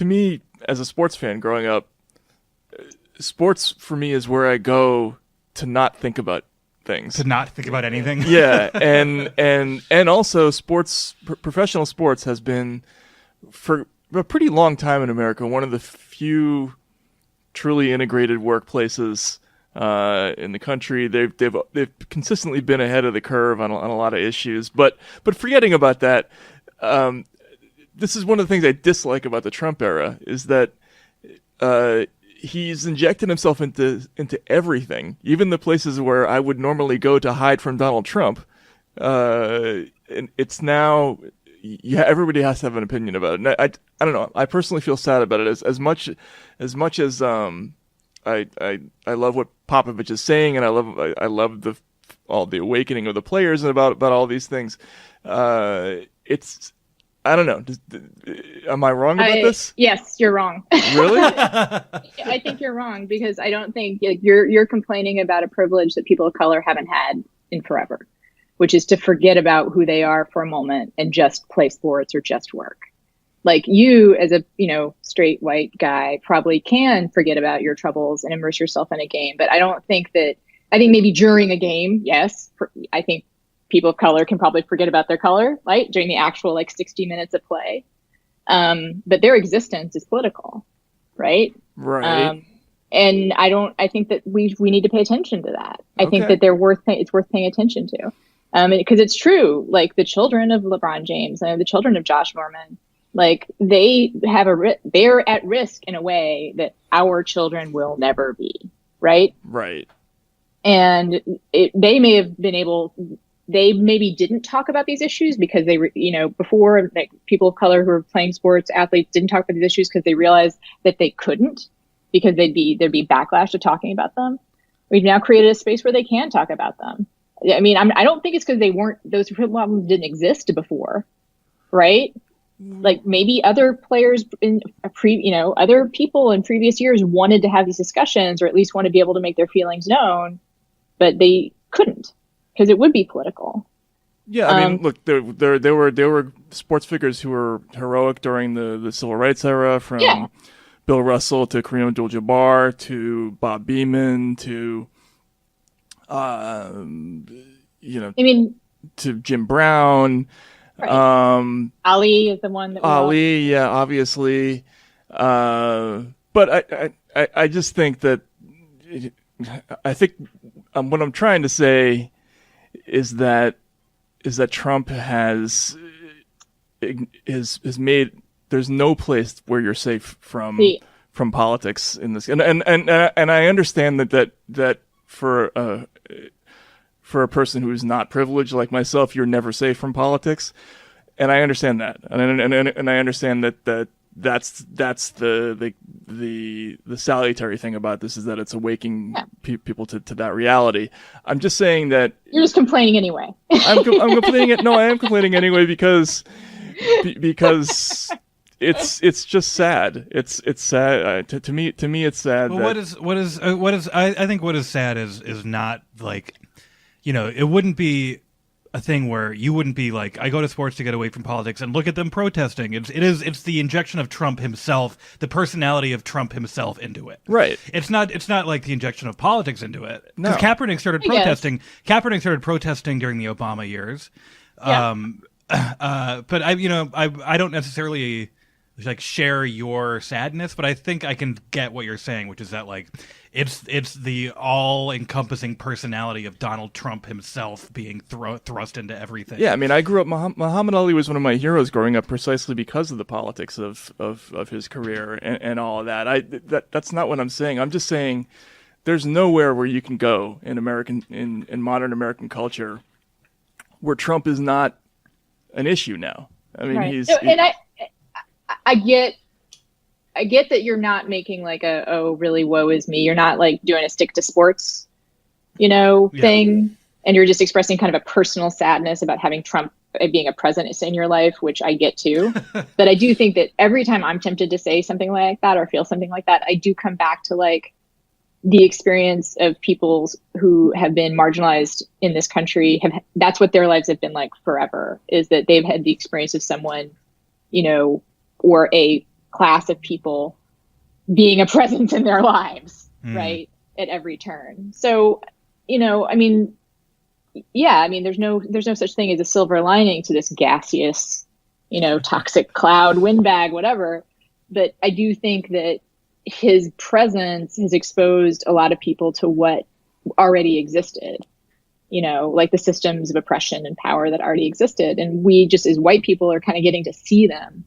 to me, as a sports fan growing up, sports for me is where I go to not think about things. To not think about anything. Yeah, and also professional sports has been for a pretty long time in America one of the few truly integrated workplaces in the country. They've consistently been ahead of the curve on a lot of issues. But forgetting about that, this is one of the things I dislike about the Trump era is that he's injected himself into everything, even the places where I would normally go to hide from Donald Trump. And it's now, yeah, everybody has to have an opinion about it. And I don't know. I personally feel sad about it as much as I love what Popovich is saying, and I love all the awakening of the players and about all these things. It's, I don't know. Am I wrong about this? Yes, you're wrong. Really? I think you're wrong because I don't think you're complaining about a privilege that people of color haven't had in forever, which is to forget about who they are for a moment and just play sports or just work. Like you, as a straight white guy, probably can forget about your troubles and immerse yourself in a game. But I don't think that. I think maybe during a game, yes. I think people of color can probably forget about their color, right, during the actual 60 minutes of play. But their existence is political, right? Right. And I think that we need to pay attention to that. I think that it's worth paying attention to. Because it's true, the children of LeBron James and the children of Josh Norman, they're at risk in a way that our children will never be, right? Right. And they maybe didn't talk about these issues because they were, before, people of color who were playing sports, athletes didn't talk about these issues because they realized that they couldn't, because there'd be backlash to talking about them. We've now created a space where they can talk about them. I mean, I don't think it's because those problems didn't exist before, right? Maybe other players other people in previous years wanted to have these discussions, or at least want to be able to make their feelings known, but they couldn't because it would be political. Yeah, I mean, look, there were sports figures who were heroic during the civil rights era, from Bill Russell to Kareem Abdul-Jabbar to Bob Beamon to to Jim Brown. Right. Ali is the one that yeah, obviously. But I just think that what I'm trying to say is that Trump has made, there's no place where you're safe from politics in this, and I understand that for a person who is not privileged like myself, you're never safe from politics, and I understand that, and I understand that's the salutary thing about this, is that it's awakening people to that reality. I'm just saying that you're just complaining anyway. I'm complaining it. No, I am complaining anyway because it's just sad. It's sad to me. It's sad. Well, I think what is sad is not it wouldn't be a thing where you wouldn't be like, I go to sports to get away from politics and look at them protesting. It's the injection of Trump himself, the personality of Trump himself into it. Right. It's not like the injection of politics into it. No. Because Kaepernick started protesting. Kaepernick started protesting during the Obama years. Yeah. But I don't necessarily share your sadness, but I think I can get what you're saying, which is that it's the all-encompassing personality of Donald Trump himself being thrust into everything. Yeah, I mean, I grew up. Muhammad Ali was one of my heroes growing up, precisely because of the politics of his career and all of that. That's not what I'm saying. I'm just saying there's nowhere where you can go in modern American culture where Trump is not an issue now. I mean, right. I get that you're not making really woe is me. You're not doing a stick to sports, thing. And you're just expressing kind of a personal sadness about having Trump being a president in your life, which I get too. But I do think that every time I'm tempted to say something like that or feel something like that, I do come back to the experience of people who have been marginalized in this country. That's what their lives have been like forever, is that they've had the experience of someone, or a class of people being a presence in their lives, right, at every turn. So, I mean, yeah, I mean, there's no such thing as a silver lining to this gaseous, toxic cloud, windbag, whatever. But I do think that his presence has exposed a lot of people to what already existed, like the systems of oppression and power that already existed. And we just as white people are kind of getting to see them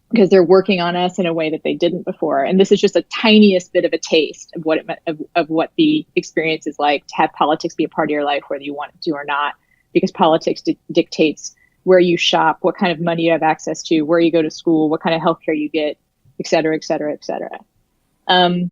because they're working on us in a way that they didn't before. And this is just a tiniest bit of a taste of what of what the experience is like to have politics be a part of your life, whether you want it to or not, because politics dictates where you shop, what kind of money you have access to, where you go to school, what kind of healthcare you get, et cetera, et cetera, et cetera.